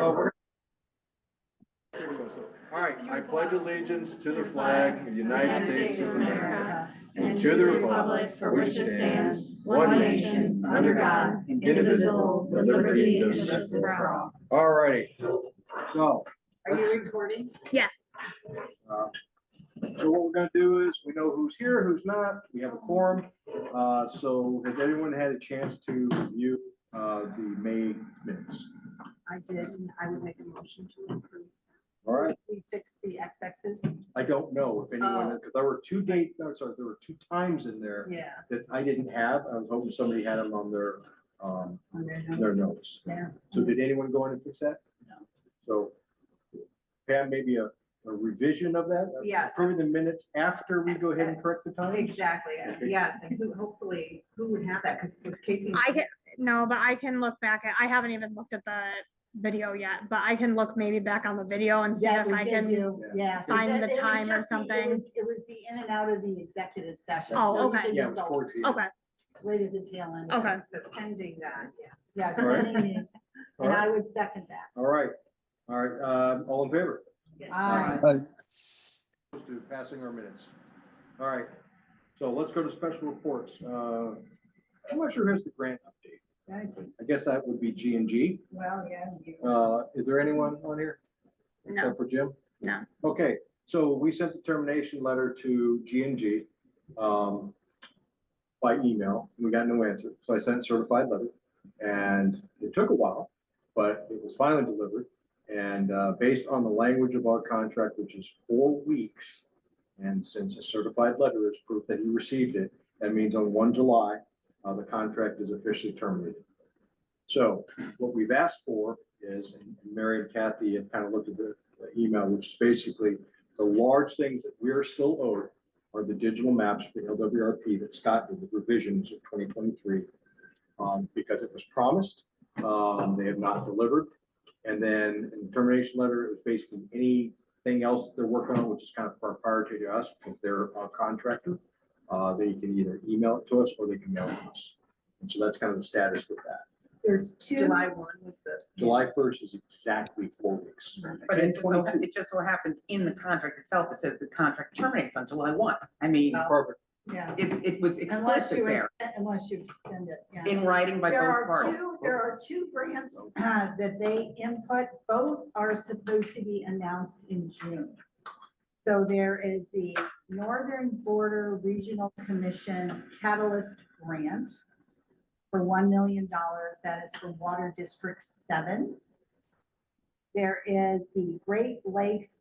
All right, I pledge allegiance to the flag of the United States of America and to the republic for which it stands, one nation, under God, indivisible, with liberty and justice for all. All righty. So. Are you recording? Yes. So what we're gonna do is, we know who's here, who's not, we have a quorum. So has everyone had a chance to review the May minutes? I did, and I would make a motion to approve. All right. We fixed the XXs. I don't know if anyone, because there were there were two times in there Yeah. that I didn't have. I was hoping somebody had them on their notes. Yeah. So did anyone go in and fix that? No. So Pam, maybe a revision of that? Yes. Approving the minutes after we go ahead and correct the time? Exactly, yes, and hopefully, who would have that, because Casey. But I can look back at, I haven't even looked at the video yet, but I can look maybe back on the video and see if I can find the time or something. It was the in and out of the executive session. Oh, so okay. Yeah, it was towards the end. Okay, Right at the tail end. Okay. So pending that, yes. Yes, All right. pending, All and right. I would second that. All right, all in favor? Aye. To passing our minutes. All right, so let's go to special reports. I'm not sure who has the grant update. I guess that would be G&G. Well, yeah. Is there anyone on here? no, Except for Jim? no. Okay, so we sent the termination letter to G&G by email. We got no answer. So I sent a certified letter and it took a while, but it was finally delivered. And based on the language of our contract, which is 4 weeks, and since a certified letter is proof that he received it, that means on 1 July, the contract is officially terminated. So what we've asked for is, and Mary and Kathy have kind of looked at the email, which is basically the large things that we are still owed are the digital maps for LWRP that Scott did, the revisions of 2023, because it was promised, they have not delivered. And then in the termination letter, it was basically anything else they're working on, which is kind of proprietary to us because they're our contractor. They can either email it to us or they can mail it to us. And so that's kind of the status with that. There's two. July 1 was the. July 1st is exactly 4 weeks. But it just so happens in the contract itself, it says the contract terminates on July 1. I mean, Perfect. Yeah. it was explicit there Unless you extend it, yeah. in writing by both parties. There are two grants that they input. Both are supposed to be announced in June. So there is the Northern Border Regional Commission Catalyst Grant for $1 million. That is for Water District 7. There is the Great Lakes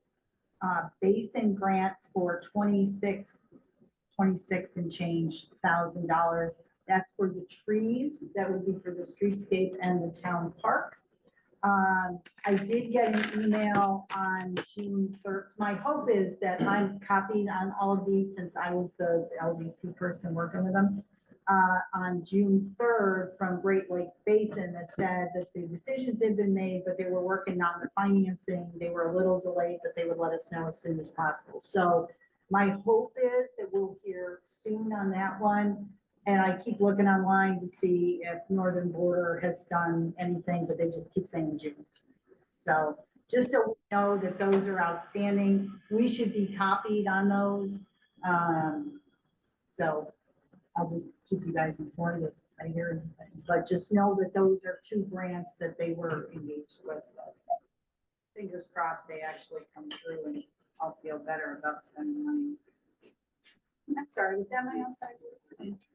Basin Grant for $26 and change $1,000. That's for the trees. That would be for the streetscape and the town park. I did get an email on June 3rd. My hope is that I'm copied on all of these since I was the LDC person working with them. On June 3rd from Great Lakes Basin that said that the decisions had been made, but they were working on the financing. They were a little delayed, but they would let us know as soon as possible. So my hope is that we'll hear soon on that one. And I keep looking online to see if Northern Border has done anything, but they just keep saying June. So just so we know that those are outstanding, we should be copied on those. So I'll just keep you guys informed if I hear anything, but just know that those are two grants that they were engaged with. Fingers crossed they actually come through and I'll feel better about spending money. I'm sorry, was that my outside voice?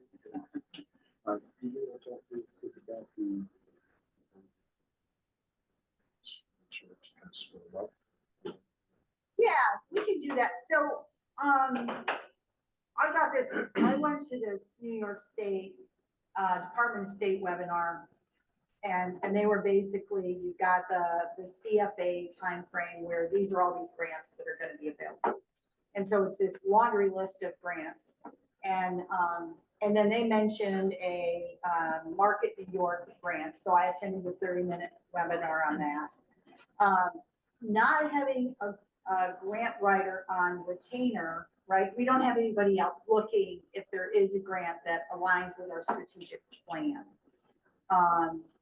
Yeah, we can do that. So, I got this, I went to this New York State, Department of State webinar. And they were basically, you got the CFA timeframe where these are all these grants that are going to be available. And so it's this laundry list of grants. And then they mentioned a Market New York grant. So I attended the 30-minute webinar on that. Not having a grant writer on retainer, right? We don't have anybody out looking if there is a grant that aligns with our strategic plan.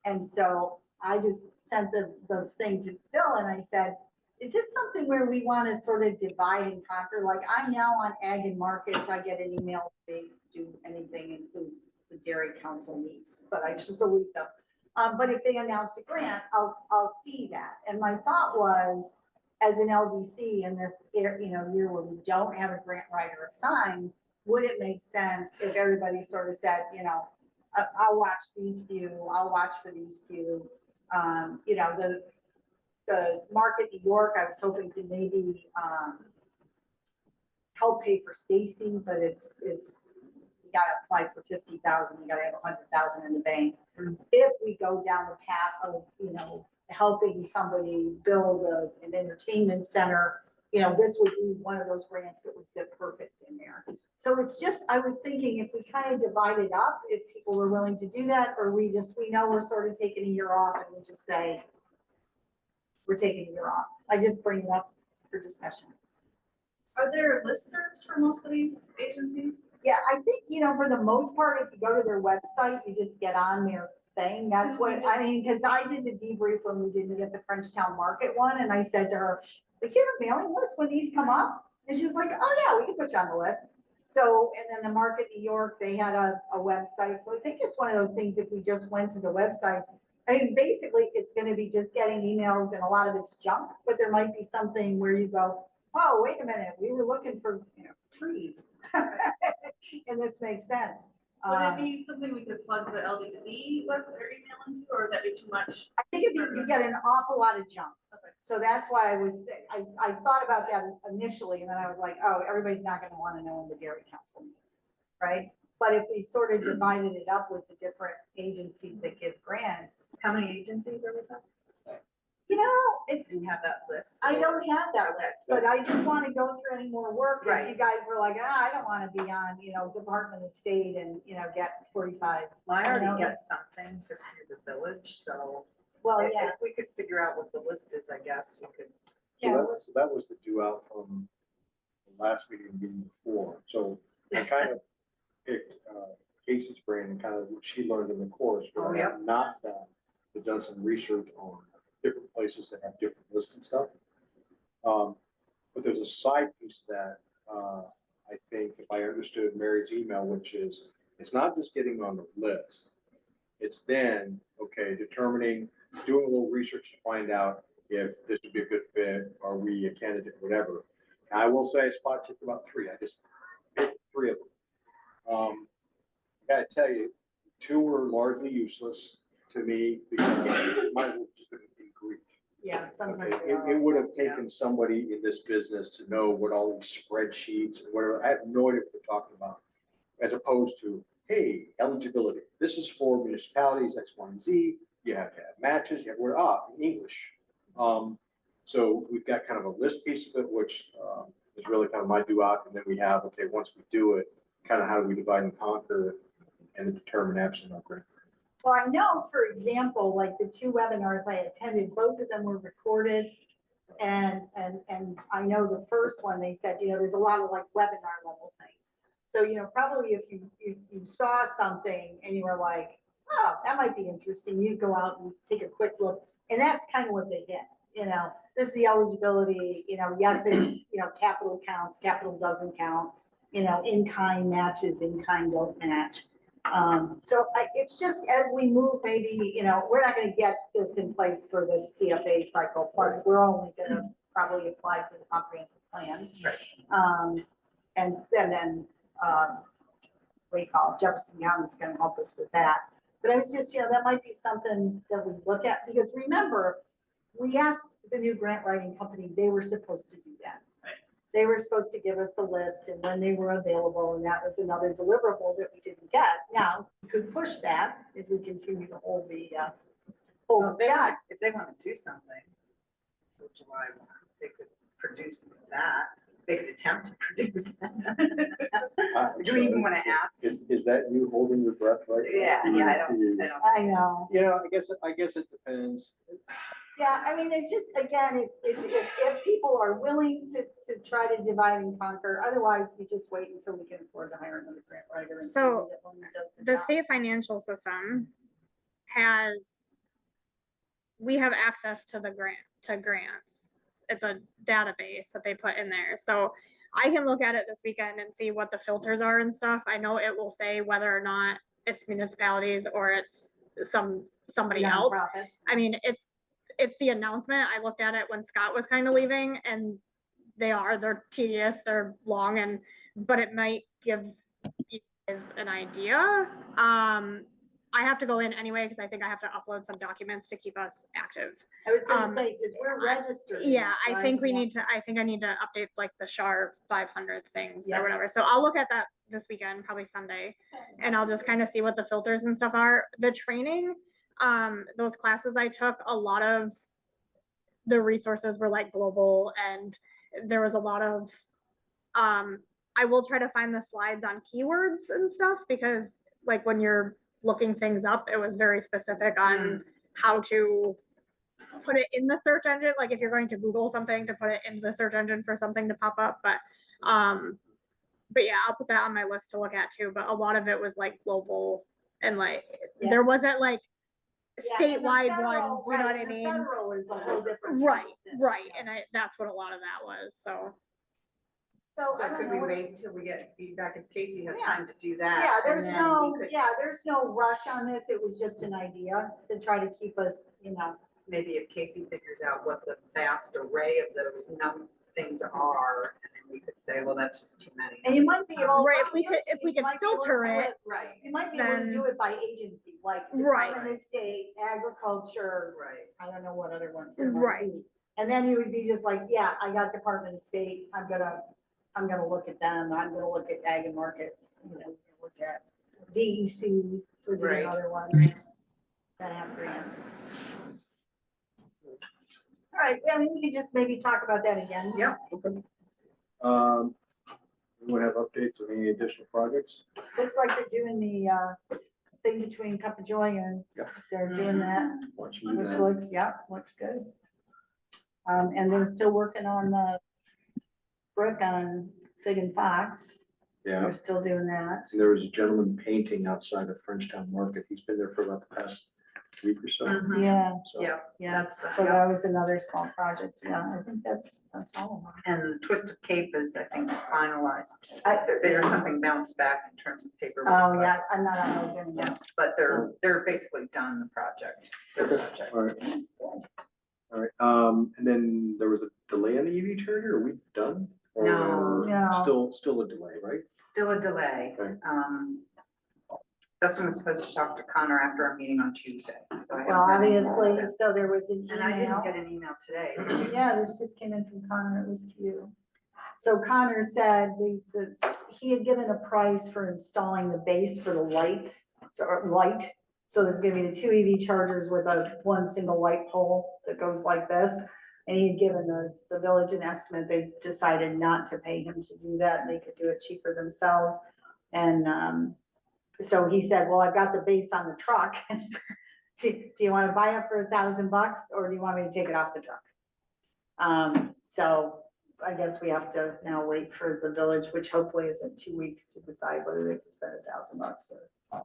And so I just sent the thing to Bill and I said, is this something where we want to sort of divide and conquer? Like I'm now on ag and markets, I get an email, they do anything include the dairy council meets, but I just delete them. But if they announce a grant, I'll see that. And my thought was, as an LDC in this year where we don't have a grant writer assigned, would it make sense if everybody sort of said, I'll watch these few, I'll watch for these few. The Market New York, I was hoping to maybe help pay for Stacy, but it's you gotta apply for 50,000, you gotta have 100,000 in the bank. If we go down the path of, helping somebody build an entertainment center, this would be one of those grants that would fit perfect in there. So it's just, I was thinking if we kind of divide it up, if people were willing to do that, or we know we're sort of taking a year off and we just say, we're taking a year off. I just bring it up for discussion. Are there listservs for most of these agencies? Yeah, I think, for the most part, if you go to their website, you just get on their thing. That's what, I mean, because I did the debrief when we didn't get the Frenchtown Market one, and I said to her, but you have a mailing list when these come up? And she was like, oh yeah, we can put you on the list. So, and then the Market New York, they had a website. So I think it's one of those things, if we just went to the websites, I mean, basically, it's going to be just getting emails and a lot of it's junk, but there might be something where you go, oh, wait a minute, we were looking for, trees. And this makes sense. Would it be something we could plug the LDC web or email into, or would that be too much? I think you get an awful lot of junk. Okay. So that's why I thought about that initially, and then I was like, oh, everybody's not going to want to know when the dairy council meets, right? But if we sort of divided it up with the different agencies that give grants. How many agencies are we talking? It's, Do you have that list? I don't have that list, but I didn't want to go through any more work. And Right. you guys were like, I don't want to be on, Department of State and, get 45. Well, I You know, already get some things just through the village, so Well, if yeah, if we could figure out what the list is, I guess we could. yeah. So that was the due out from the last meeting before. So I kind of picked Casey's brain and kind of what she learned in the course, but Oh, I yeah. have not done some research on different places that have different lists and stuff. But there's a side piece that I think, if I understood Mary's email, which is, it's not just getting on the list. It's then, determining, doing a little research to find out if this would be a good fit, are we a candidate, whatever. And I will say I spot checked about 3. I just picked 3 of them. I gotta tell you, 2 were largely useless to me because mine was just been in Greek. Yeah, sometimes Okay, they are. it would have taken somebody in this business to know what all these spreadsheets and whatever, I have no idea what they're talking about. As opposed to, hey, eligibility, this is for municipalities, X, Y, and Z, you have to have matches, you have, in English. So we've got kind of a list piece of it, which is really kind of my due out, and then we have, once we do it, kind of how do we divide and conquer and determine absolute grant. Well, I know, for example, like the 2 webinars I attended, both of them were recorded. And I know the first one, they said, there's a lot of like webinar level things. So, probably if you saw something and you were like, oh, that might be interesting, you'd go out and take a quick look. And that's kind of what they did. This is the eligibility, yes, it, capital counts, capital doesn't count, in-kind matches, in-kind don't match. So it's just as we move, maybe, we're not going to get this in place for this CFA cycle. Plus, we're only going to probably apply for the comprehensive plan. Right. And then what do you call it? Jefferson County is going to help us with that. But I was just, that might be something that we look at, because remember, we asked the new grant writing company, they were supposed to do that. They were supposed to give us a list and when they were available, and that was another deliverable that we didn't get. Now, we could push that if we continue to hold the Well, check. if they want to do something, so July 1, they could produce that. They could attempt to produce that. Do we even want to ask? Is that you holding your breath right now? Yeah, I don't. I know. I guess it depends. Yeah, I mean, it's just, again, it's if people are willing to try to divide and conquer, otherwise we just wait until we can afford to hire another grant writer. And So, that one does The job. state financial system has we have access to grants. It's a database that they put in there. So I can look at it this weekend and see what the filters are and stuff. I know it will say whether or not it's municipalities or it's somebody else. Nonprofits. I mean, it's the announcement. I looked at it when Scott was kind of leaving, and they're tedious, they're long, but it might give you guys an idea. I have to go in anyway, because I think I have to upload some documents to keep us active. I was gonna say, because we're registered. Yeah, I right? think Yeah. I think I need to update like the SHAR 500 things Yeah. or whatever. So I'll look at that this weekend, probably Sunday, and I'll just kind of see what the filters and stuff are. The training, those classes I took, a lot of the resources were like global, and there was a lot of, I will try to find the slides on keywords and stuff, because like when you're looking things up, it was very specific on how to put it in the search engine. Like if you're going to Google something, to put it into the search engine for something to pop up. But yeah, I'll put that on my list to look at too. But a lot of it was like global, and like Yeah. there wasn't like Yeah, and the statewide federal, ones, you know right, what I and the mean? Federal is a whole different. Right, thing. right. And that's what a lot of that was. So So I So don't could we know. wait till we get feedback if Casey has Yeah. time to do that? Yeah, and there's then no, we could there's no rush on this. It was just an idea to try to keep us, Maybe if Casey figures out what the vast array of those things are, and then we could say, well, that's just too many. and you might be able. Right, if we could you might be able to filter do it, Right, You might be able to then- do it by agency, like Right. Department of State, Agriculture, right. I don't know what other ones there might Right. be. And then you would be just like, yeah, I got Department of State, I'm gonna look at them, I'm gonna look at Ag and Markets, look at DEC would be Right. another one that have grants. All right, I mean, we could just maybe talk about that again. Yep. We have updates on any additional projects? Looks like they're doing the thing between Cup of Joy and Yeah. they're doing that. Watching Which that. looks good. And they're still working on the brick on Fig and Fox. Yeah, They're still doing that. and there was a gentleman painting outside of Frenchtown Market. He's been there for about the past week or so. Mhm. Yeah, So, Yeah, yeah. that's, So that was another small project. Yeah, I think that's all of them. and Twisted Cape is, I think, finalized. I- There's something bounced back in terms of paperwork. Oh, but- yeah, I'm not on those anymore. Yeah, but they're basically done the project. Their Okay. project. all right, all right. And then there was a delay on the EV charger. Are we done? No. Or No. Still a delay, right? Still a delay. Okay. Dustin was supposed to talk to Connor after our meeting on Tuesday. So I haven't Well, heard anything obviously, about so there was an it. And I didn't email. get an email today. Yeah, this just came in from Connor, it was to you. So Connor said he had given a price for installing the base for the lights, So there's gonna be the 2 EV chargers with one single light pole that goes like this. And he had given the village an estimate, they decided not to pay him to do that, and they could do it cheaper themselves. And, so he said, well, I've got the base on the truck. Do you wanna buy it for $1,000 or do you want me to take it off the truck? So I guess we have to now wait for the village, which hopefully is in 2 weeks, to decide whether they can spend $1,000 or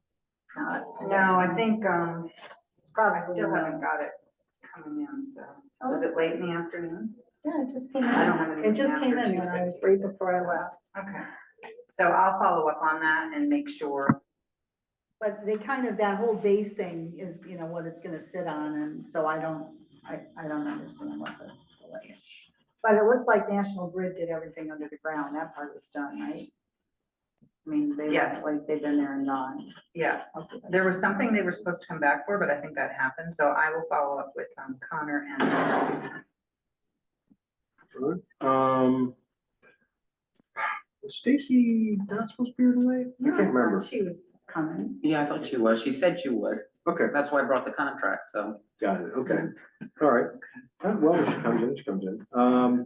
not. No, I think, It's probably I still haven't got it coming in, so. Oh, Was it late in the afternoon? Yeah, it just came I don't have in. anything It just came after in when I was right 2:56. before I left. Okay. So I'll follow up on that and make sure. But they kind of, that whole base thing is, what it's gonna sit on, and so I don't understand what the delay is. But it looks like National Grid did everything under the ground, that part was done, right? I mean, Yes. they've been there and gone. Yes, I'll see if I there can- was something they were supposed to come back for, but I think that happened, so I will follow up with Connor and. Good. Was Stacy not supposed to be here tonight? I No, can't thought remember. She was coming. Yeah, I thought she was. She said she would. Okay, That's why I brought the contract, so. got it. Okay, all right. Well, when she comes in.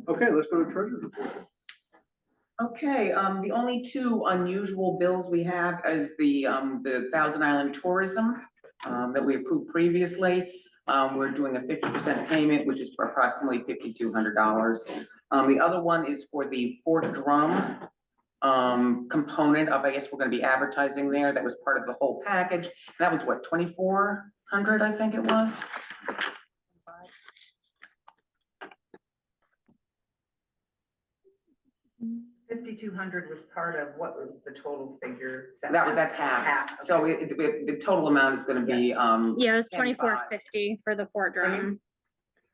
Okay, let's go to treasurer's report. Okay, the only two unusual bills we have is the Thousand Island Tourism, that we approved previously. We're doing a 50% payment, which is for approximately $5,200. The other one is for the Fort Drum, component of, I guess we're gonna be advertising there. That was part of the whole package. That was what, 2,400, I think it was? 5,200 was part of, what was the total figure? Is That's half. Half, So okay. the total amount is gonna be, Yeah, it was 10,500. 2450 for the Fort Drum,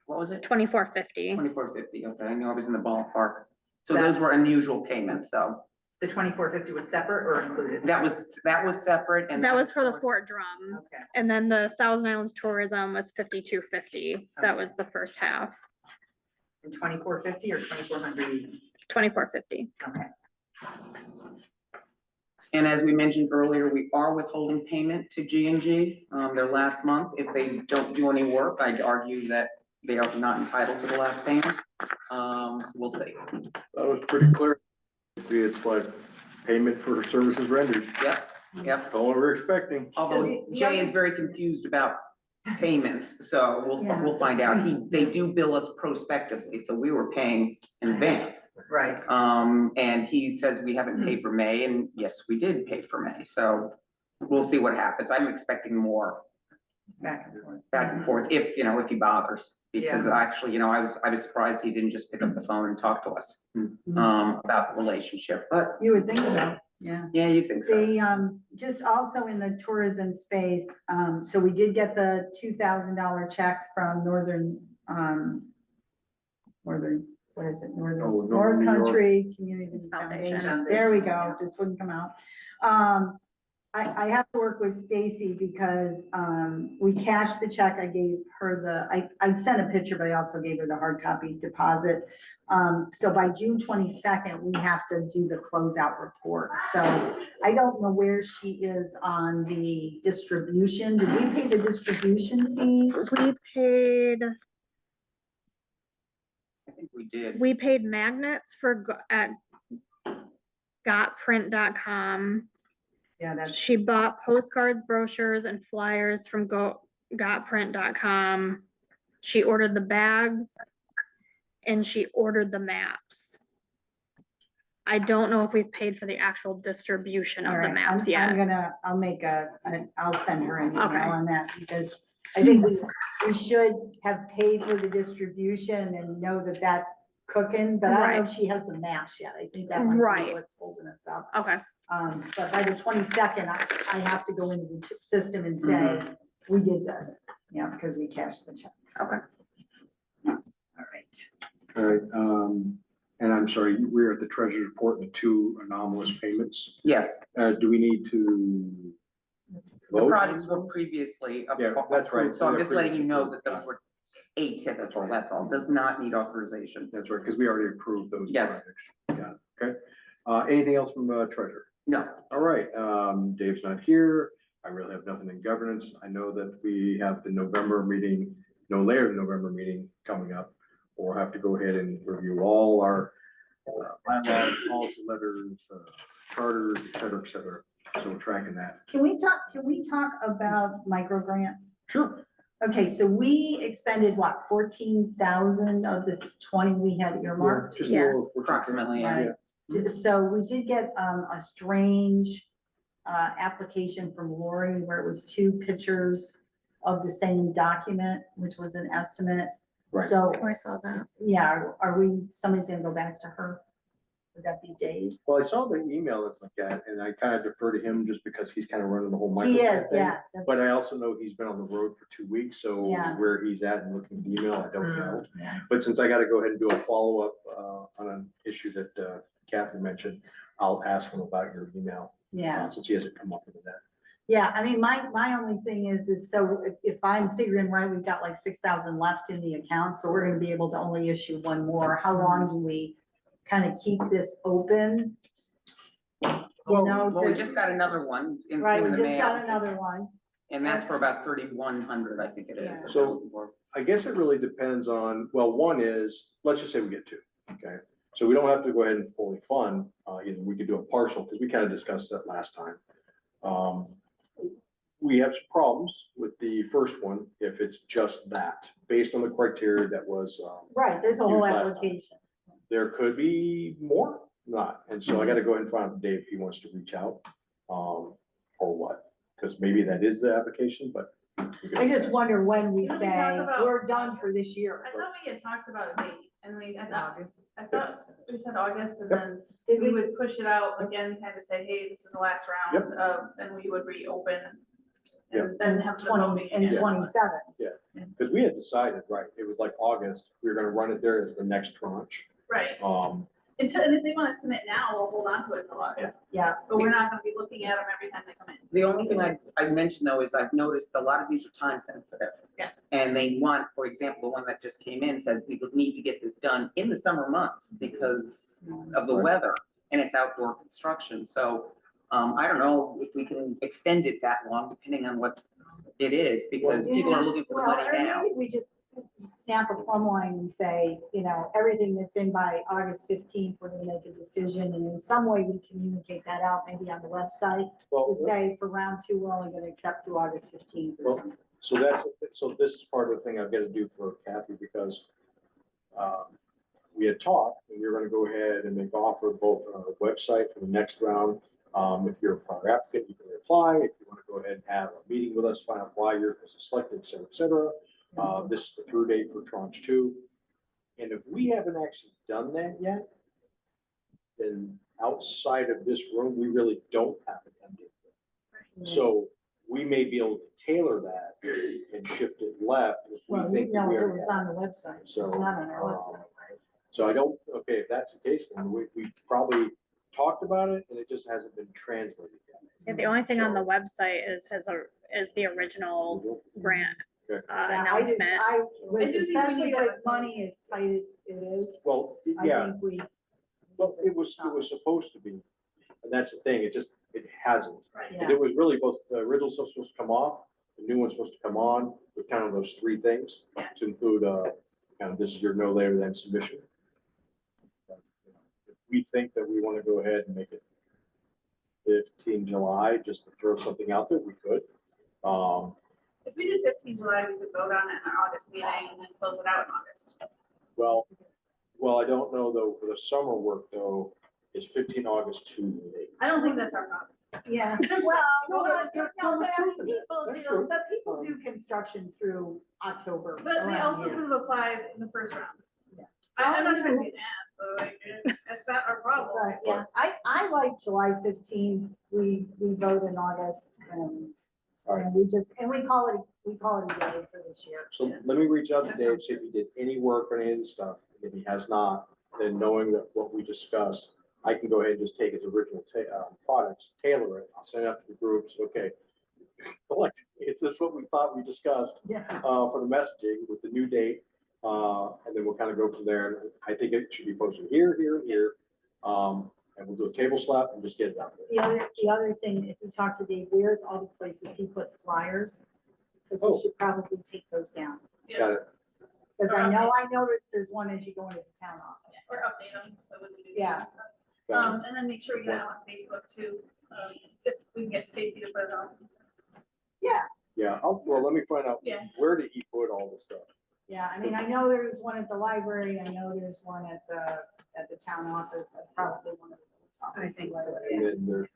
what was it? 2450. 2450, okay, I knew I was in the ballpark. So That- those were unusual payments, so The 2,450 was separate or included? that was separate and. That was for the Fort Drum. Okay. And then the Thousand Islands Tourism was 5250. That was the first half, And 2,450 or 2,400 even? 2450. Okay. And as we mentioned earlier, we are withholding payment to G&G, their last month. If they don't do any work, I'd argue that they are not entitled to the last payment. We'll see. That was pretty clear. It's like payment for services rendered. Yep, yep. That's all we're expecting. Although the Jay other- is very confused about payments, so Yeah. we'll find out. They do bill us prospectively, so we were paying in advance. Right. And he says we haven't paid for May, and yes, we did pay for May, so we'll see what happens. I'm expecting more Back and forth. back and forth, if he bothers. Because Yeah. actually, I was surprised he didn't just pick up the phone and talk to us, about the relationship, but You would think so, yeah. yeah, you think so. They, just also in the tourism space, so we did get the $2,000 check from Northern, what is it, Northern, Oh, Northern North New York. Country Community Foundation. Foundation. There we go, just wouldn't come out. I have to work with Stacy because, we cashed the check. I gave her I sent a picture, but I also gave her the hard copy deposit. So by June 22nd, we have to do the closeout report. So I don't know where she is on the distribution. Did we pay the distribution fee? I think we did. We paid magnets at gotprint.com. Yeah, that's, She bought postcards, brochures, and flyers from gotprint.com. She ordered the bags and she ordered the maps. I don't know if we've paid for the actual distribution all of the right, maps I'm yet. gonna, I'll send her an email Okay. on that because I think we should have paid for the distribution and know that that's cooking, but I don't know if she has the maps yet. I think that might be Right. what's holding us up. Okay, But by the 22nd, I have to go into the system and say, we did this, because we cashed the checks. Okay. All right. All right, and I'm sorry, we're at the treasurer's report, the two anomalous payments. Yes, Do we need to the vote? projects were previously Yeah, that's right. approved, so I'm just letting you know Previously that those were atypical, that's all, does not need authorization. That's right, because we already approved those Yes. projects. Yeah, okay. Anything else from treasurer? No, All right, Dave's not here. I really have nothing in governance. I know that we have the November meeting, no later than November meeting coming up. We'll have to go ahead and review all our bylaws, policy letters, charters, et cetera, et cetera. So we're tracking that. Can we talk about micro grant? Sure. Okay, so we expended what, 14,000 of the 20 we had earmarked? Just a little- Yes. approximately, yeah. Right. So we did get a strange application from Lori where it was two pictures of the same document, which was an estimate. Right. So, oh, I saw that. yeah, somebody's gonna go back to her? Would that be Dave? Well, I saw the email that's like that, and I kind of defer to him just because he's kind of running the whole He microphone is, thing. yeah. But that's- I also know he's been on the road for 2 weeks, so Yeah. where he's at and looking at the email, I don't know. Yeah. But since I gotta go ahead and do a follow-up on an issue that Kathy mentioned, I'll ask him about your email. Yeah. Since he hasn't come up with that. Yeah, I mean, my only thing is so if I'm figuring right, we've got like 6,000 left in the account, so we're gonna be able to only issue one more. How long do we kind of keep this open? Well, we just got another one in Right, in we the just got mail, another one. and that's for about 3,100, I think it Yeah. is. So- I guess it really depends on, well, one is, let's just say we get two, okay? So we don't have to go ahead and fully fund, either we could do a partial, because we kind of discussed that last time. We have some problems with the first one, if it's just that, based on the criteria that was, Right, there's a whole Huge last time. application. there could be more, not, and so I gotta go ahead and find out Dave if he wants to reach out, or what, because maybe that is the application, but I just wonder when we Didn't we talk say, about- we're done for this year. I thought we had talked about a date, and August. I thought we said August, and Yep. then Did we we? would push it out again, kind of say, hey, this is the last round, and we would reopen. And then have the voting And again. 27. Because we had decided, right, it was like August, we were gonna run it there as the next tranche. Right, Um, and if they want to submit now, we'll hold on to it till August, Yeah, but we're not gonna be looking at them every time they come in. The only thing I mentioned though is I've noticed a lot of these are time sensitive. Yeah. And they want, for example, the one that just came in said we would need to get this done in the summer months because of the Right. weather and it's outdoor construction. So, I don't know if we can extend it that long, depending on what it is, because people are looking for the well, money or now. maybe we just snap a plumb line and say, you know, everything that's in by August 15th, we're gonna make a decision, and in some way we communicate that out, maybe on the website, well, to say for round 2, we're only gonna accept through August 15th or Well, something. so this is part of the thing I've got to do for Kathy, because we had talked, and we were gonna go ahead and make offer both on our website for the next round. If you're a prior applicant, you can apply. If you want to go ahead and have a meeting with us, find out why you're selected, et cetera, et cetera. This is the through date for tranche 2. And if we haven't actually done that yet, then outside of this room, we really don't have an end date. So we may be able to tailor that and shift it left if we Well, you think that know, we it already was have. on the website, it's So, not on our um, website, right? So I don't, okay, if that's the case, then we probably talked about it and it just hasn't been translated yet. Yeah, the only thing on the So- website is the original grant Okay. Yeah, I just, announcement. I, I with- do think we especially need to with have a- money as tight as it is, Well, I yeah, think we. well, it was supposed to be, and that's the thing, it hasn't. Right. Yeah. It was really both, the original stuff was supposed to come off, the new one's supposed to come on, with kind of those 3 things, to include, kind of this is your no later than submission. But, you know, if we think that we want to go ahead and make it 15 July, just to throw something out there, we could. If we did 15 July, we could vote on it in our August meeting and then close it out in August. Well, I don't know though, for the summer work though, is 15 August too late? I don't think that's our problem. Yeah, well, No, no, that's- but no, I mean, that's true. people That's do, true. but people do construction through October. But they around also here. could have applied in the first round. Yeah. I'm not trying to be an ass, but like, that's not our problem. But yeah, I like July 15th, we vote in August, and we just, and we call it a day for this year. So let me reach out to Dave, see if he did any work on any of the stuff. If he has not, then knowing that what we discussed, I can go ahead and just take his original products, tailor it. I'll send it out to the groups. Okay. Is this what we thought we discussed Yeah. for the messaging with the new date? And then we'll kind of go from there. And I think it should be posted here, here, and here. And we'll do a table slap and just get it out there. The other thing, if you talk to Dave, where's all the places he put flyers? Because Oh. we should probably take those down. Got it. Because I noticed there's one as you go into the town office. Or update them, so when we do. Yeah. stuff. Got it. And then make sure we get it on Facebook too, if we can get Stacy to put it on. Yeah, well, let me find out, Yeah. where did he put all the stuff? Yeah, I mean, I know there's one at the library, I know there's one at the town office, probably one of the offices. I think so, And then there's,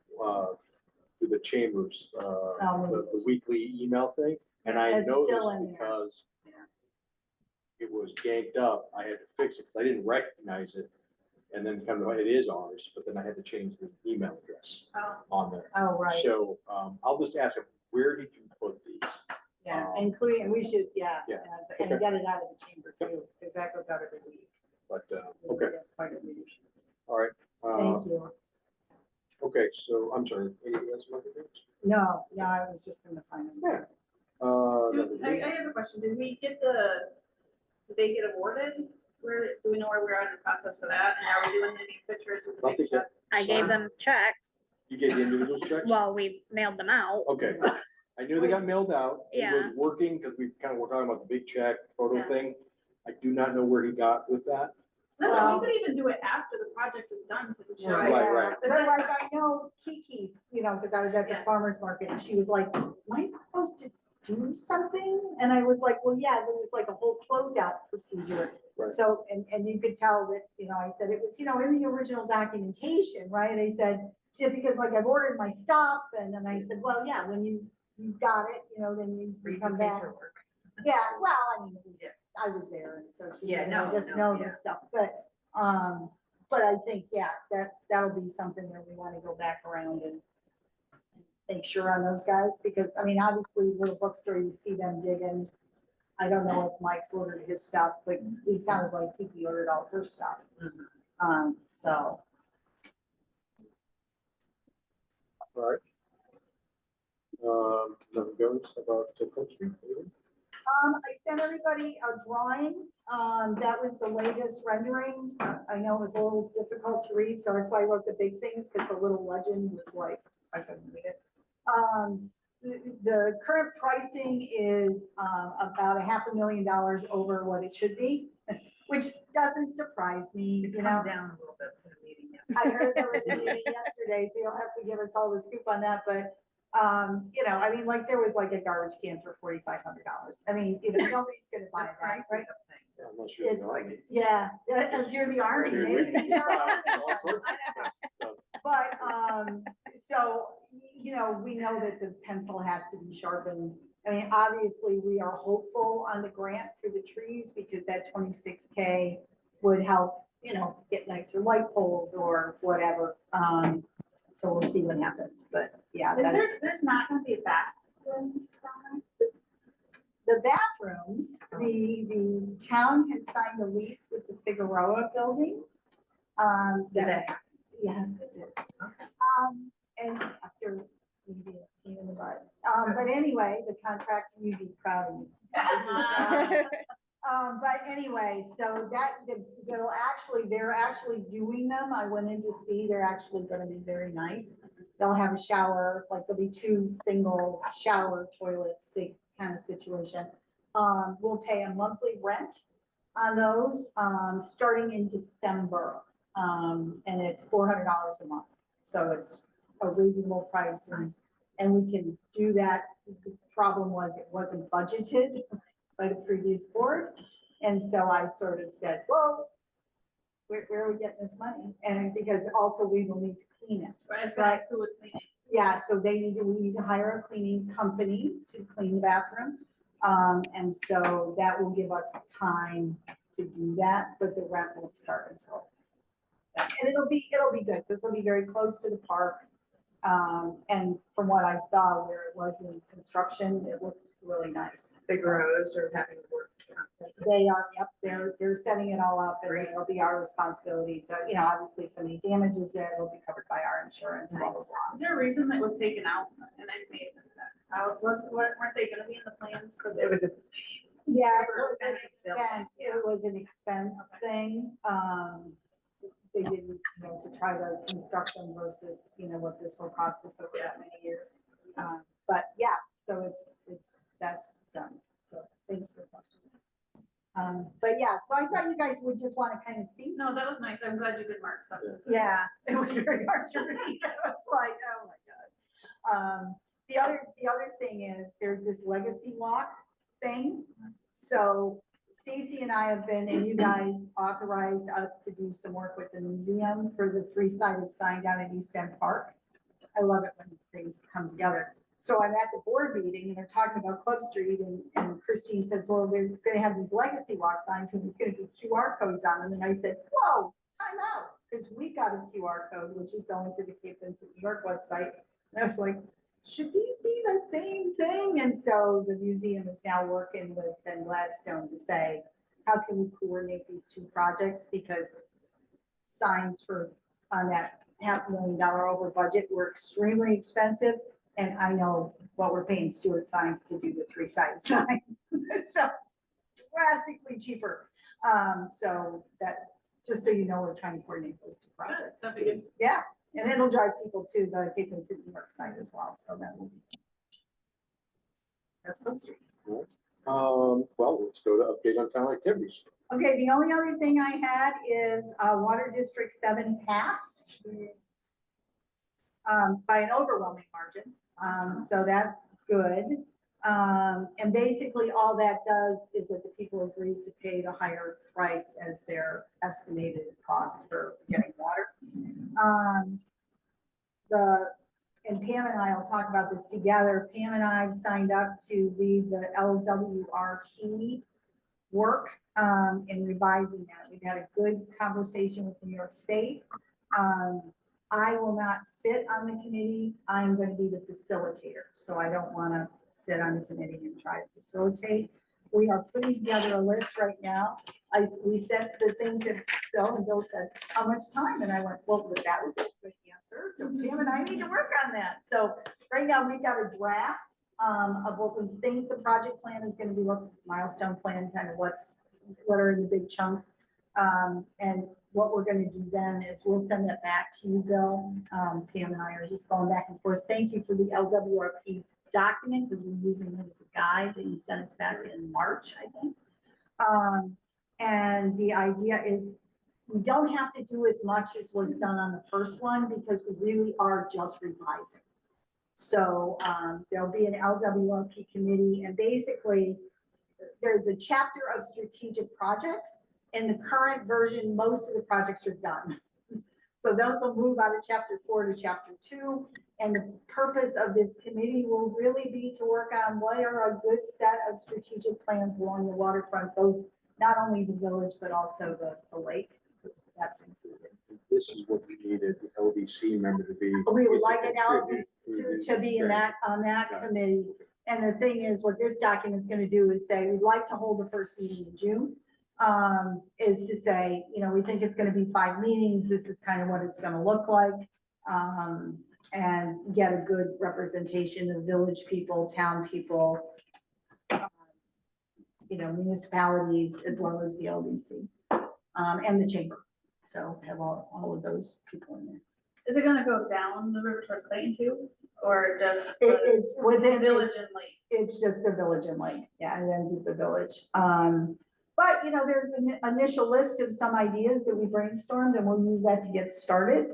through the chambers, the weekly email thing. And I It's still noticed in there. because Yeah. it was ganked up, I had to fix it, because I didn't recognize it. And then kind of, it is ours, but then I had to change the email address Oh, on there. Oh, right, So, I'll just ask him, where did you put these? yeah, including, we should, Yeah, and okay. get it out of the chamber too, because that goes out every week. But, We okay, get quite a bit. all right. Thank you. Okay, so I'm sorry, anything else? Michael? No, I was just in the finance. Yeah. I have a question, did they get awarded? Do we know where we're at in the process for that, and are we doing any pictures with the big Nothing check? I gave them checks. You gave the individual checks? Well, we mailed them out. Okay, I knew they got mailed out. It Yeah. was working because we kind of were talking about the big check photo Yeah. thing. I do not know where he got with that. That's why we could even do it after the project is done, so we show. Right, right. But like, I know Kiki's, because I was at the Yeah. farmer's market, and she was like, am I supposed to do something? And I was like, well, yeah, there was like a whole closeout procedure. Right. So, and you could tell that, I said, it was, in the original documentation, right? And I said, because like I've ordered my stuff, and then I said, well, yeah, when you you got it, you know, then you Read the come back. paperwork. Yeah, well, I mean, Yeah. I was there, and so she, Yeah, you know, no, just no, know yeah. this stuff, but I think, yeah, that'll be something where we wanna go back around and make sure on those guys, because, I mean, obviously, little bookstore, you see them digging. I don't know if Mike's ordered his stuff, but he sounded like Kiki ordered all her stuff. Mhm. So, All right. Nothing goes about Cook Street, anything? I sent everybody a drawing, that was the latest rendering. I know it was a little difficult to read, so that's why I wrote the big things, because the little legend was like, I couldn't read it. The current pricing is, about $500,000 over what it should be, which doesn't surprise me, It's you know? come down a little bit from the meeting I yesterday. heard there was a meeting yesterday, so you'll have to give us all the scoop on that, but, you know, I mean, like, there was like a garbage can for $4,500. I mean, you know, nobody's gonna buy The that, prices right? of things. Yeah, unless you're It's the army. Yeah, if you're the army, I mean, maybe. we can buy all sorts of stuff. But, so, you know, we know that the pencil has to be sharpened. I mean, obviously, we are hopeful on the grant for the trees, because that 26K would help, you know, get nicer light poles or whatever. So we'll see what happens, but yeah, There's not gonna be a bathroom down the bathrooms, the town has signed a lease with the Figueroa building. Did that- that happen? Yes, it did. And after maybe a pain in the butt. But anyway, the contract, you'd be proud of me. But anyway, so they're actually doing them. I went in to see, they're actually gonna be very nice. They'll have a shower, like there'll be 2 single shower toilet sink kind of situation. We'll pay a monthly rent on those, starting in December. And it's $400 a month. So it's a reasonable price, and we can do that. The problem was it wasn't budgeted by the previous board. And so I sort of said, well, where are we getting this money? And because also we will need to clean it. Right, as Right. who was cleaning. Yeah, so we need to hire a cleaning company to clean the bathroom. And so that will give us time to do that, but the rent won't start until. And it'll be good, because it'll be very close to the park. And from what I saw where it was in construction, it looked really nice. Figueroas are having work. They are, yep, they're setting it all up, and it'll be our responsibility to, you know, obviously if somebody damages it, it'll be covered by our insurance, blah, blah, blah. Is there a reason that was taken out? And I may have missed that. Weren't they gonna be in the plans for It was a. Yeah, it super was an expensive building, expense, it was an expense thing. They didn't, you know, to try to construct them versus, you know, what this will cost us over that many years. But yeah, so that's done. So thanks for the question. But yeah, so I thought you guys would just want to kind of see. No, that was nice. I'm glad you did mark stuff. Yeah, it was very hard to read. It was like, oh my God. The other thing is there's this legacy walk thing. So Stacy and I have been, and you guys authorized us to do some work with the museum for the 3-sided sign down at East End Park. I love it when things come together. So I'm at the board meeting and they're talking about Club Street, and Christine says, well, they're gonna have these legacy walk signs and there's gonna be QR codes on them. And I said, whoa, time out, because we got a QR code, which is going to the Cape Vincent, New York website. And I was like, should these be the same thing? And so the museum is now working with Ben Gladstone to say, how can we coordinate these 2 projects? Because signs on that $500,000 over budget were extremely expensive. And I know what we're paying Stewart Signs to do the 3-sided sign. So drastically cheaper. So that, just so you know, we're trying to coordinate those 2 projects. That'd be good. Yeah, and it'll drive people to the Cape Vincent, New York site as well, so that will be. That's Club Street. Well, let's go to update on town activities. Okay, the only other thing I had is, Water District 7 passed. By an overwhelming margin, so that's good. And basically all that does is that the people agreed to pay the higher price as their estimated cost for getting water. The and Pam and I will talk about this together. Pam and I signed up to lead the LWRP work in revising that. We've had a good conversation with New York State. I will not sit on the committee. I'm going to be the facilitator. So I don't want to sit on the committee and try to facilitate. We are putting together a list right now. We sent the thing to Bill, and Bill said, how much time? And I went, well, that would be a good answer. So Pam and I need to work on that. So right now we've got a draft of what we think the project plan is going to be, what milestone plan, kind of what are in the big chunks. And what we're going to do then is we'll send that back to you, Bill. Pam and I are just going back and forth. Thank you for the LWRP document, because we're using it as a guide that you sent us back in March, I think. And the idea is we don't have to do as much as was done on the first one, because we really are just revising. So there'll be an LWRP committee, and basically there's a chapter of strategic projects. In the current version, most of the projects are done. So those will move out of chapter 4 to chapter 2. And the purpose of this committee will really be to work on what are a good set of strategic plans along the waterfront, both not only the village, but also the lake, because that's included. This is what we needed, the LDC member to be. We would like an contribute LD to be in that, on that committee. And the thing is, what this document is going to do is say, we'd like to hold the first meeting in June. Is to say, you know, we think it's going to be 5 meetings. This is kind of what it's going to look like. And get a good representation of village people, town people, you know, municipalities, as well as the LDC, and the chamber. So have all of those people in there. Is it gonna go down the river towards Clayton too, or just It's within Village and Lake? It's just the village and lake. Yeah, it ends at the village. But you know, there's an initial list of some ideas that we brainstormed, and we'll use that to get started.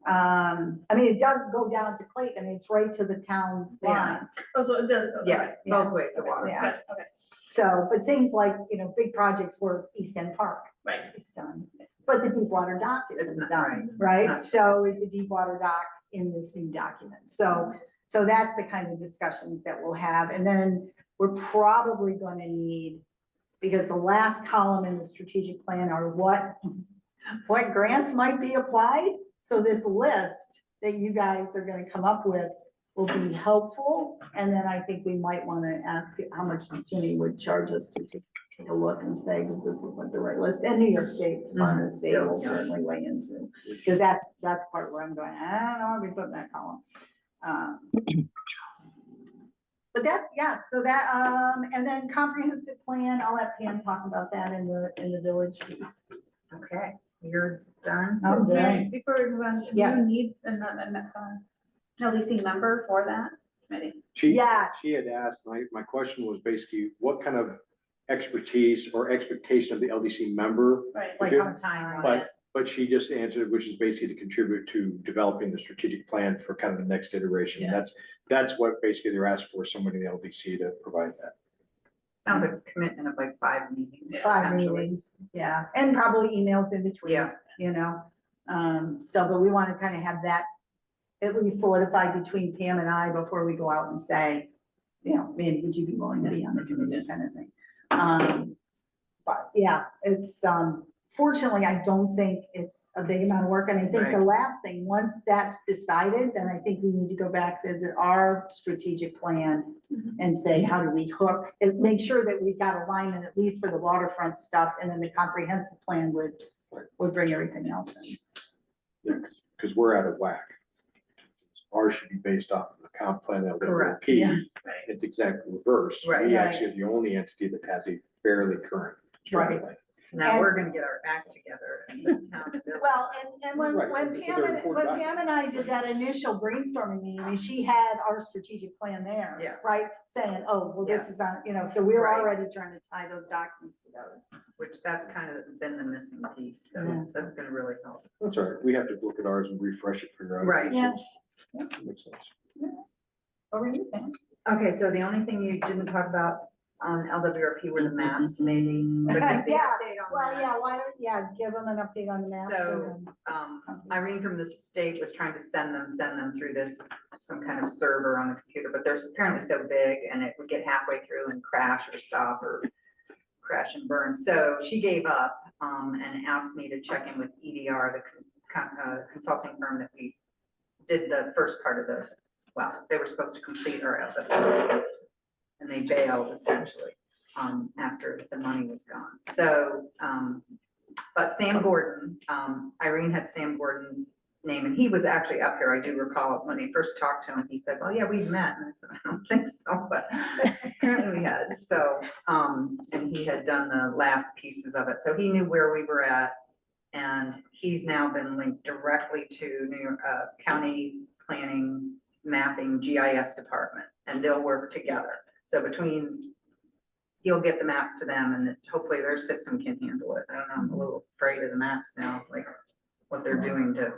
I mean, it does go down to Clayton. It's right to the town line. Oh, so it does go. Yes, okay. both ways of water. Yeah. Gotcha, okay, So, but things like, you know, big projects were East End Park, right. it's done. But the deep water dock It's isn't not done, right. right? It's not. So is the deep water dock in this new document. So that's the kind of discussions that we'll have. And then we're probably going to need, because the last column in the strategic plan are what grants might be applied. So this list that you guys are going to come up with will be helpful. And then I think we might want to ask how much Jimmy would charge us to take a look and say, does this look like the right list? And New York State, Department of State will certainly weigh into, because that's part where I'm going, I don't know, I'll be putting that column. But that's, yeah, so that, and then comprehensive plan, I'll let Pam talk about that in the village piece. Okay, you're done? I'm done. Okay, before we move on, Yeah. who needs an LDC member for that committee? Yes. She had asked, my question was basically, what kind of expertise or expectation of the LDC member? Right. Like Okay. on time. But she just answered, which is basically to contribute to developing the strategic plan for kind of the next iteration. Yeah. That's what basically they're asking for, somebody in the LDC to provide that. Sounds like a commitment of like 5 meetings. 5 actually. meetings, yeah, and probably emails in between. Yeah. You know, so, but we want to kind of have that at least solidified between Pam and I before we go out and say, you know, man, would you be willing to be on the committee, kind of thing. But yeah, it's, fortunately, I don't think it's a big amount of work. And I think the Right. last thing, once that's decided, then I think we need to go back, visit our strategic plan and say, how do we hook, and make sure that we've got alignment, at least for the waterfront stuff, and then the comprehensive plan would bring everything else in. Because we're out of whack. Ours should be based off of the comp plan that Correct. LWRP. Yeah. It's exactly reverse. Right. We Right. actually are the only entity that has a fairly current. Right. plan. So now And- we're gonna get our act together and the town. Well, and when, Right, when because Pam they're and, important when Pam and I did that initial brainstorming meeting, I mean, she had our strategic plan there. Yeah. Right, saying, oh, well, this Yeah. is on, you know, so we were Right. already trying to tie those documents together. Which that's kind of been the missing piece, so Yeah. that's gonna really help. That's all right. We have to look at ours and refresh it, figure out. Right. Yeah. Makes sense. What were you thinking? Okay, so the only thing you didn't talk about on LWRP were the maps, maybe. But just the Yeah, update on well, that. yeah, why don't, yeah, give them an update on the maps. So, and Irene from the state was trying to send them through this, some kind of server on the computer, but they're apparently so big and it would get halfway through and crash or stop or crash and burn. So she gave up, and asked me to check in with EDR, the consulting firm that we did the first part of the, well, they were supposed to complete our LWRP, and they bailed essentially, after the money was gone. So, but Sam Gordon, Irene had Sam Gordon's name, and he was actually up here. I do recall when he first talked to him, he said, "Oh yeah, we've met." And I said, "I don't think so," but apparently we had. So, and he had done the last pieces of it, so he knew where we were at, and he's now been linked directly to New York County Planning Mapping GIS Department, and they'll work together. So between, he'll get the maps to them, and hopefully their system can handle it. I don't know, I'm a little afraid of the maps now, like what they're doing to.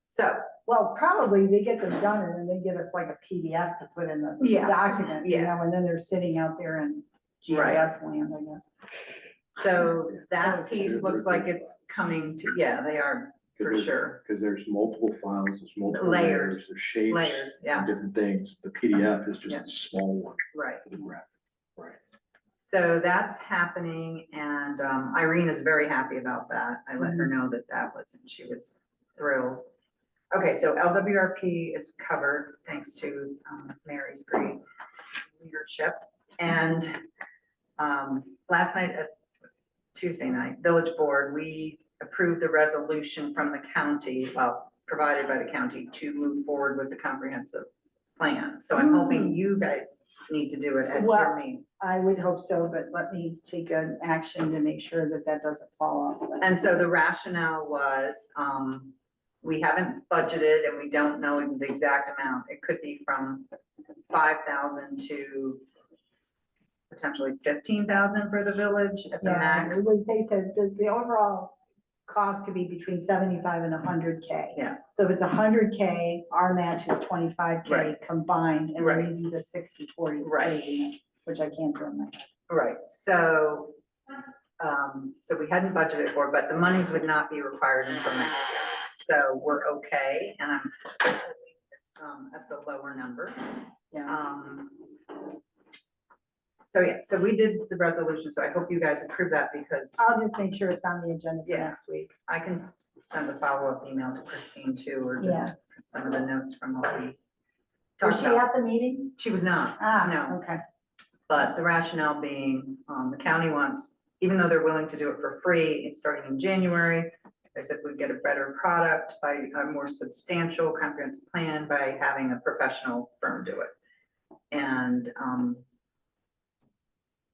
So, Well, probably they get them done and then they give us like a PDF to put in the Yeah, document, you yeah. know, and then they're sitting out there in Right. GIS land, I guess. so that piece looks like it's coming to, yeah, they are for sure. Because there's multiple files, there's multiple Layers. layers, there's shapes. Layers, yeah. and different things. The PDF is just Yeah. a small one. Right. Right. So that's happening, and Irene is very happy about that. I let her know that that was, and she was thrilled. Okay, so LWRP is covered, thanks to Mary's great leadership. And last night, Tuesday night, Village Board, we approved the resolution from the county, well, provided by the county to move forward with the comprehensive plan. So I'm hoping you guys need to do it at Well, your meeting. I would hope so, but let me take an action to make sure that that doesn't fall off. And so the rationale was, we haven't budgeted and we don't know the exact amount. It could be from 5,000 to potentially 15,000 for the village at the Yeah, max. it was, they said the overall cost could be between 75 and 100K. Yeah. So if it's 100K, our match is 25K Right. combined, and Right. then we do the 60-40 Right. craziness, which I can't do in my head. Right, so, so we hadn't budgeted for, but the monies would not be required until next year. So we're okay, and I'm hoping it's at the lower number. Yeah. So yeah, so we did the resolution, so I hope you guys approve that because I'll just make sure it's on the agenda for Yeah. next week. I can send a follow-up email to Christine too, or just Yeah. some of the notes from what we Was talked she about. at the meeting? She was not, Ah, no. okay. But the rationale being, the county wants, even though they're willing to do it for free, it's starting in January. They said we'd get a better product by a more substantial comprehensive plan by having a professional firm do it. And,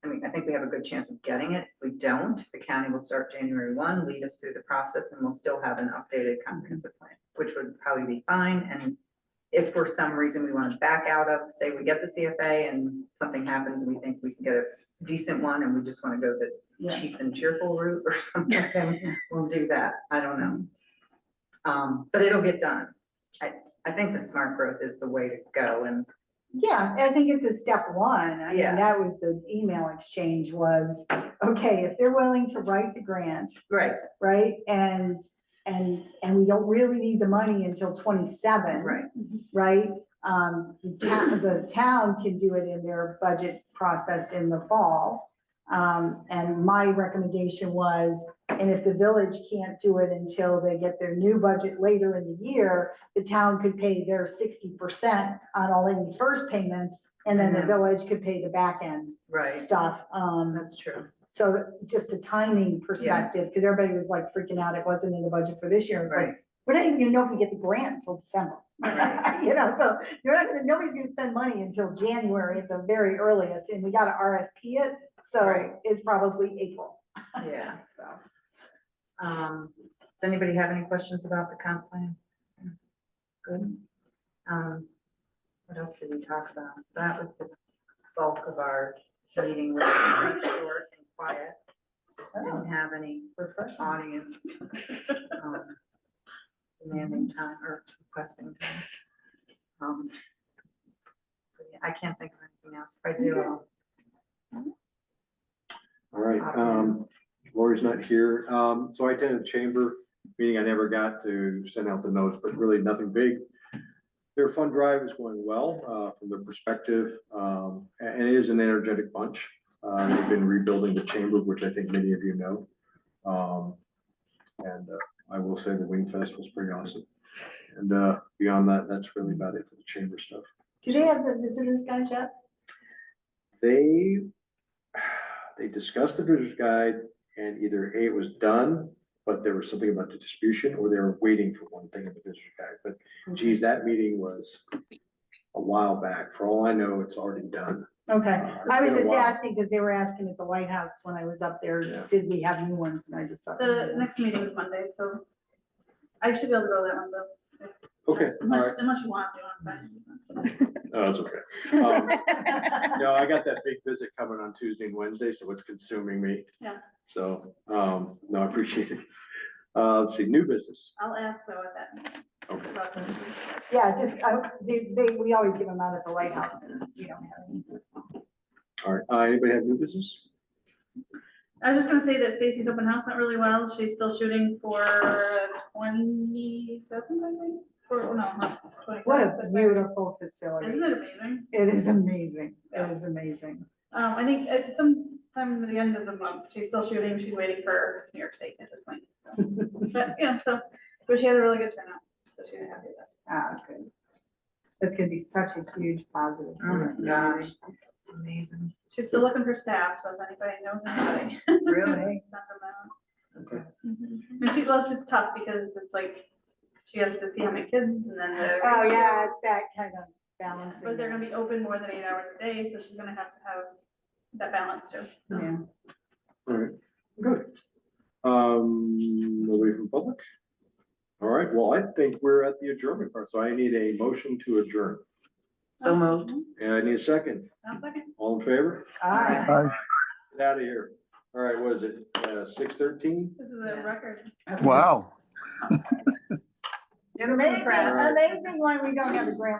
I mean, I think we have a good chance of getting it. If we don't, the county will start January 1, lead us through the process, and we'll still have an updated comprehensive plan, which would probably be fine. And if for some reason we want to back out of, say we get the CFA and something happens, and we think we can get a decent one, and we just want to go the Yeah. cheap and cheerful route or something, then we'll do that. I don't know. But it'll get done. I think the smart growth is the way to go, and Yeah, I think it's a step one. I mean, Yeah. that was the email exchange was, okay, if they're willing to write the grant, right, right? And we don't really need the money until 27. right, Right? The town can do it in their budget process in the fall. And my recommendation was, and if the village can't do it until they get their new budget later in the year, the town could pay their 60% on all any first payments, and then the Mhm. village could pay the back end right. stuff. That's true. So just a timing perspective, because everybody was like freaking out, it wasn't in the budget for this year. It's Right. like, we're not even gonna know if we get the grant until December. Right. You know, so nobody's gonna spend money until January at the very earliest, and we gotta RFP it, so Right. it's probably April, Yeah. so. Does anybody have any questions about the comp plan? Good. What else did we talk about? That was the bulk of our meeting, was very short and quiet. Didn't have any audience demanding time or requesting time. So yeah, I can't think of anything else. If I do, All right, Lori's not here. So I attended the chamber meeting. I never got to send out the notes, but really nothing big. Their fund drive is going well, from their perspective, and it is an energetic bunch. They've been rebuilding the chamber, which I think many of you know. I will say the Wing Fest was pretty awesome. And beyond that, that's really about it for the chamber stuff. Do they have the visitors guide yet? They discussed the visitor's guide and either A, it was done, but there was something about the distribution, or they were waiting for one thing in the visitor's guide. But geez, that meeting was a while back. For all I know, it's already done. Okay, I was It's been a just while. asking because they were asking at the White House when I was up there, Yeah. did we have new ones? And I just thought. The next meeting is Monday, so I should be able to go to that one though. Okay, all right. Unless you want to, I'm fine. Oh, it's okay. No, I got that big visit coming on Tuesday and Wednesday, so it's consuming me. Yeah. So, no, I appreciate it. Let's see, new business. I'll ask though at that meeting. Okay. about the- Yeah, just, we always give them out at the White House and we don't have any. All right, anybody have new business? I was just gonna say that Stacy's open house went really well. She's still shooting for 27, I think, no, not What 27. a so- beautiful facility. Isn't it amazing? It is amazing. It is amazing. I think at some time at the end of the month, she's still shooting. She's waiting for New York State at this point. So. But yeah, but she had a really good turnout, so she was happy with that. Ah, good. It's gonna be such a huge positive. Oh my gosh, it's amazing. She's still looking for staff, so if anybody knows anybody. Really? send them out. Okay. And well, it's just tough because it's like, she has to see how many kids and then the. Oh, ratio. yeah, it's that kind of balancing. But they're gonna be open more than 8 hours a day, so she's gonna have to have that balance too. So. Yeah. All right, good. Nobody from public? All right, well, I think we're at the adjournment part, so I need a motion to adjourn. So moved. And I need a second. Now, second. All in favor? Aye. Get out of here. All right, what is it, 6:13? This is a record. Wow. It's amazing, amazing when we don't have a grant